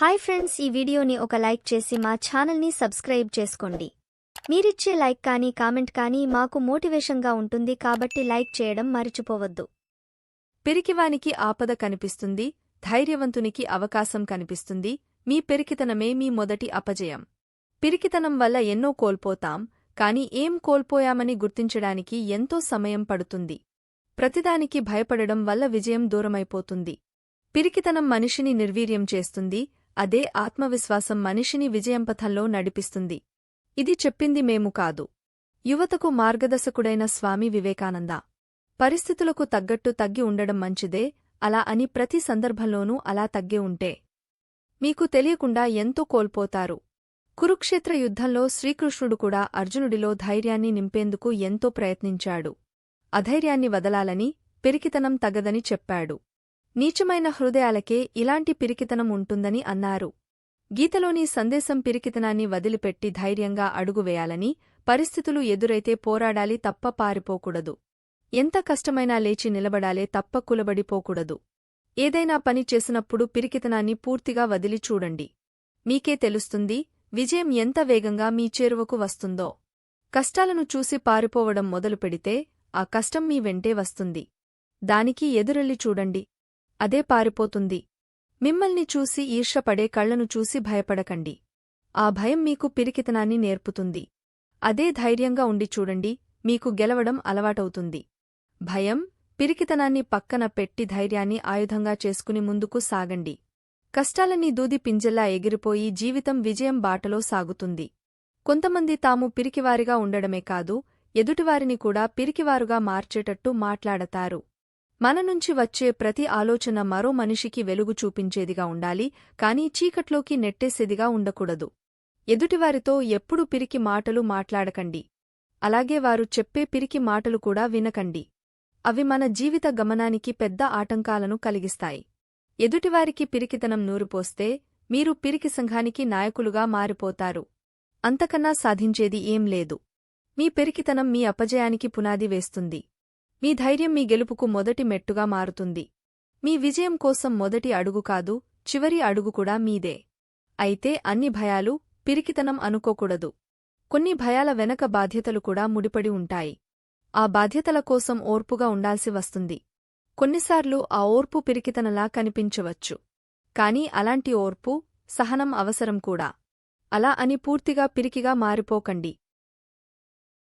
Hi friends, ఈ వీడియోని ఒక లైక్ చేసి మా ఛానల్ని సబ్స్క్రైబ్ చేసుకోండి. మీరిచ్చే లైక్ కానీ కామెంట్ కానీ మాకు మోటివేషన్గా ఉంటుంది, కాబట్టి లైక్ చేయడం మర్చిపోవద్దు. పిరికివానికి ఆపద కనిపిస్తుంది, ధైర్యవంతునికి అవకాశం కనిపిస్తుంది. మీ పిరికితనమే మీ మొదటి అపజయం. పిరికితనం వల్ల ఎన్నో కోల్పోతాం, కాని ఏం కోల్పోయామని గుర్తించడానికి ఎంతో సమయం పడుతుంది. ప్రతిదానికి భయపడడం వల్ల విజయం దూరమైపోతుంది. పిరికితనం మనిషిని నిర్వీర్యం చేస్తుంది, అదే ఆత్మవిశ్వాసం మనిషిని విజయంపథంలో నడిపిస్తుంది. ఇది చెప్పింది మేము కాదు, యువతకు మార్గదర్శకుడైన స్వామి వివేకానంద. పరిస్థితులకు తగ్గట్టు తగ్గి ఉండడం మంచిదే, అలా అని ప్రతి సందర్భంలోనూ అలా తగ్గే ఉంటే మీకు తెలియకుండా ఎంతో కోల్పోతారు. కురుక్షేత్ర యుద్ధంలో శ్రీకృష్ణుడు కూడా అర్జునుడిలో ధైర్యాన్ని నింపేందుకు ఎంతో ప్రయత్నించాడు. అధైర్యాన్ని వదలాలని, పిరికితనం తగదని చెప్పాడు. నీచమైన హృదయాలకే ఇలాంటి పిరికితనం ఉంటుందని అన్నారు. గీతలోని సందేశం పిరికితనాన్ని వదిలిపెట్టి ధైర్యంగా అడుగువేయాలని, పరిస్థితులు ఎదురైతే పోరాడాలి తప్ప పారిపోకూడదు. ఎంత కష్టమైనా లేచి నిలబడాలే తప్ప కులబడిపోకూడదు. ఏదైనా పని చేసినప్పుడు పిరికితనాన్ని పూర్తిగా వదిలి చూడండి. మీకే తెలుస్తుంది విజయం ఎంత వేగంగా మీ చేరువకు వస్తుందో. కష్టాలను చూసి పారిపోవడం మొదలుపెడితే ఆ కష్టం మీ వెంటే వస్తుంది. దానికి ఎదురెళ్ళి చూడండి, అదే పారిపోతుంది. మిమ్మల్ని చూసి ఈర్ష్యపడే కళ్లను చూసి భయపడకండి. ఆ భయం మీకు పిరికితనాన్ని నేర్పుతుంది. అదే ధైర్యంగా ఉండి చూడండి, మీకు గెలవడం అలవాటవుతుంది. భయం, పిరికితనాన్ని పక్కన పెట్టి ధైర్యాన్ని ఆయుధంగా చేసుకుని ముందుకు సాగండి. కష్టాలన్నీ దూది పింజల్లా ఎగిరిపోయి జీవితం విజయం బాటలో సాగుతుంది. కొంతమంది తాము పిరికివారిగా ఉండడమే కాదు, ఎదుటివారిని కూడా పిరికివారుగా మార్చేటట్టు మాట్లాడతారు. మన నుంచి వచ్చే ప్రతి ఆలోచన మరో మనిషికి వెలుగు చూపించేదిగా ఉండాలి, కానీ చీకట్లోకి నెట్టేసేదిగా ఉండకూడదు. ఎదుటివారితో ఎప్పుడూ పిరికి మాటలు మాట్లాడకండి. అలాగే వారు చెప్పే పిరికి మాటలు కూడా వినకండి. అవి మన జీవిత గమనానికి పెద్ద ఆటంకాలను కలిగిస్తాయి. ఎదుటివారికి పిరికితనం నూరిపోస్తే మీరు పిరికి సంఘానికి నాయకులుగా మారిపోతారు. అంతకన్నా సాధించేది ఏం లేదు. మీ పిరికితనం మీ అపజయానికి పునాది వేస్తుంది. మీ ధైర్యం మీ గెలుపుకు మొదటి మెట్టుగా మారుతుంది. మీ విజయం కోసం మొదటి అడుగు కాదు, చివరి అడుగు కూడా మీదే. అయితే అన్ని భయాలు పిరికితనం అనుకోకూడదు. కొన్ని భయాల వెనక బాధ్యతలు కూడా ముడిపడి ఉంటాయి. ఆ బాధ్యతల కోసం ఓర్పుగా ఉండాల్సి వస్తుంది. కొన్నిసార్లు ఆ ఓర్పు పిరికితనలా కనిపించవచ్చు. కాని అలాంటి ఓర్పు, సహనం అవసరం కూడా. అలా అని పూర్తిగా పిరికిగా మారిపోకండి.